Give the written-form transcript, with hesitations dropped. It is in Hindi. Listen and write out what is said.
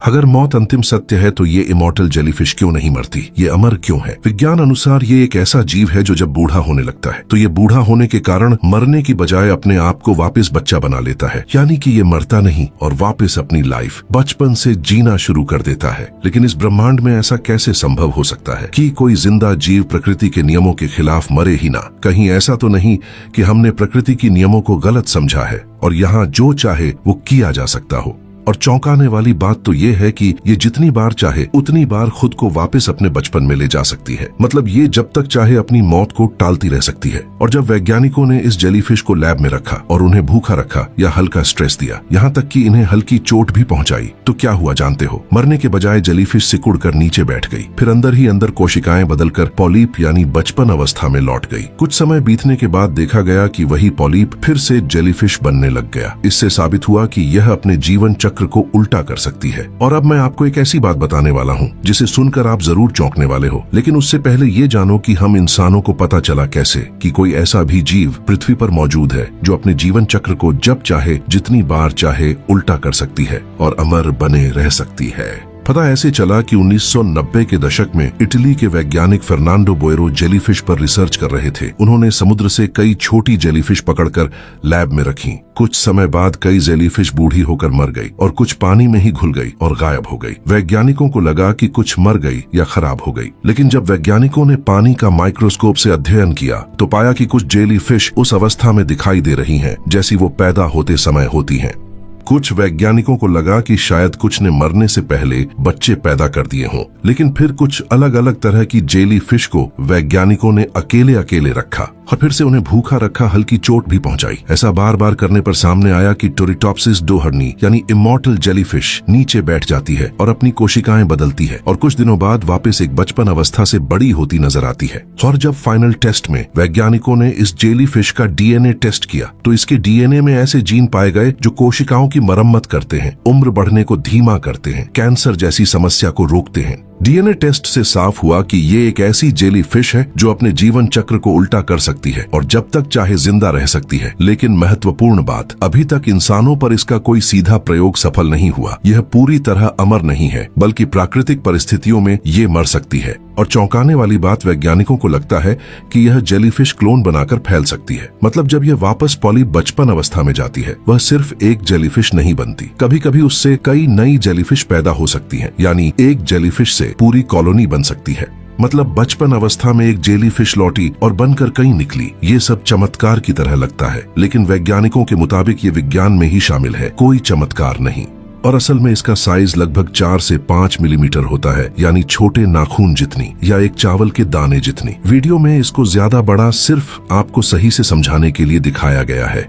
अगर मौत अंतिम सत्य है तो ये इमॉर्टल जेलीफिश क्यों नहीं मरती? ये अमर क्यों है? विज्ञान अनुसार ये एक ऐसा जीव है जो जब बूढ़ा होने लगता है तो ये बूढ़ा होने के कारण मरने की बजाय अपने आप को वापस बच्चा बना लेता है, यानी कि ये मरता नहीं और वापस अपनी लाइफ बचपन से जीना शुरू कर देता है। लेकिन इस ब्रह्मांड में ऐसा कैसे संभव हो सकता है कि कोई जिंदा जीव प्रकृति के नियमों के खिलाफ मरे ही ना? कहीं ऐसा तो नहीं कि हमने प्रकृति की नियमों को गलत समझा है और यहाँ जो चाहे वो किया जा सकता हो? और चौंकाने वाली बात तो ये है कि ये जितनी बार चाहे उतनी बार खुद को वापस अपने बचपन में ले जा सकती है। मतलब ये जब तक चाहे अपनी मौत को टालती रह सकती है। और जब वैज्ञानिकों ने इस जेलीफिश को लैब में रखा और उन्हें भूखा रखा या हल्का स्ट्रेस दिया, यहाँ तक कि इन्हें हल्की चोट भी पहुंचाई, तो क्या हुआ जानते हो? मरने के बजाय जेलीफिश सिकुड़ कर नीचे बैठ गई, फिर अंदर ही अंदर कोशिकाएं बदलकर पॉलीप यानी बचपन अवस्था में लौट गई। कुछ समय बीतने के बाद देखा गया कि वही पॉलीप फिर से जेलीफिश बनने लग गया। इससे साबित हुआ कि यह अपने जीवन चक्र को उल्टा कर सकती है। और अब मैं आपको एक ऐसी बात बताने वाला हूँ जिसे सुनकर आप जरूर चौंकने वाले हो। लेकिन उससे पहले ये जानो कि हम इंसानों को पता चला कैसे कि कोई ऐसा भी जीव पृथ्वी पर मौजूद है जो अपने जीवन चक्र को जब चाहे जितनी बार चाहे उल्टा कर सकती है और अमर बने रह सकती है। पता ऐसे चला कि 1990 के दशक में इटली के वैज्ञानिक फर्नांडो बोएरो जेलीफिश पर रिसर्च कर रहे थे। उन्होंने समुद्र से कई छोटी जेलीफिश पकड़कर लैब में रखी। कुछ समय बाद कई जेलीफिश बूढ़ी होकर मर गई और कुछ पानी में ही घुल गई और गायब हो गई। वैज्ञानिकों को लगा कि कुछ मर गई या खराब हो गई, लेकिन जब वैज्ञानिकों ने पानी का माइक्रोस्कोप से अध्ययन किया तो पाया कि कुछ जेलीफिश उस अवस्था में दिखाई दे रही हैं जैसी वो पैदा होते समय होती हैं। कुछ वैज्ञानिकों को लगा कि शायद कुछ ने मरने से पहले बच्चे पैदा कर दिए हों, लेकिन फिर कुछ अलग अलग तरह की जेलीफिश को वैज्ञानिकों ने अकेले अकेले रखा और फिर से उन्हें भूखा रखा, हल्की चोट भी पहुंचाई। ऐसा बार बार करने पर सामने आया कि टोरिटॉप्सिस डोहर्नी यानी इमॉर्टल जेलीफिश नीचे बैठ जाती है और अपनी कोशिकाएं बदलती है और कुछ दिनों बाद वापस एक बचपन अवस्था से बड़ी होती नजर आती है। और जब फाइनल टेस्ट में वैज्ञानिकों ने इस जेलीफिश का डीएनए टेस्ट किया तो इसके डीएनए में ऐसे जीन पाए गए जो कोशिकाओं की मरम्मत करते हैं, उम्र बढ़ने को धीमा करते हैं, कैंसर जैसी समस्या को रोकते हैं। डीएनए टेस्ट से साफ हुआ कि ये एक ऐसी जेलीफिश है जो अपने जीवन चक्र को उल्टा कर सकती है और जब तक चाहे जिंदा रह सकती है। लेकिन महत्वपूर्ण बात, अभी तक इंसानों पर इसका कोई सीधा प्रयोग सफल नहीं हुआ। यह पूरी तरह अमर नहीं है, बल्कि प्राकृतिक परिस्थितियों में ये मर सकती है। और चौंकाने वाली बात, वैज्ञानिकों को लगता है कि यह जेलीफिश क्लोन बनाकर फैल सकती है। मतलब जब यह वापस पॉलीप बचपन अवस्था में जाती है, वह सिर्फ एक जेलीफिश नहीं बनती, कभी कभी उससे कई नई जेलीफिश पैदा हो सकती हैं, यानी एक जेलीफिश से पूरी कॉलोनी बन सकती है। मतलब बचपन अवस्था में एक जेलीफिश लौटी और बनकर कई निकली। ये सब चमत्कार की तरह लगता है, लेकिन वैज्ञानिकों के मुताबिक ये विज्ञान में ही शामिल है, कोई चमत्कार नहीं। और असल में इसका साइज लगभग 4 से 5 मिलीमीटर होता है, यानी छोटे नाखून जितनी या एक चावल के दाने जितनी। वीडियो में इसको ज्यादा बड़ा सिर्फ आपको सही से समझाने के लिए दिखाया गया है।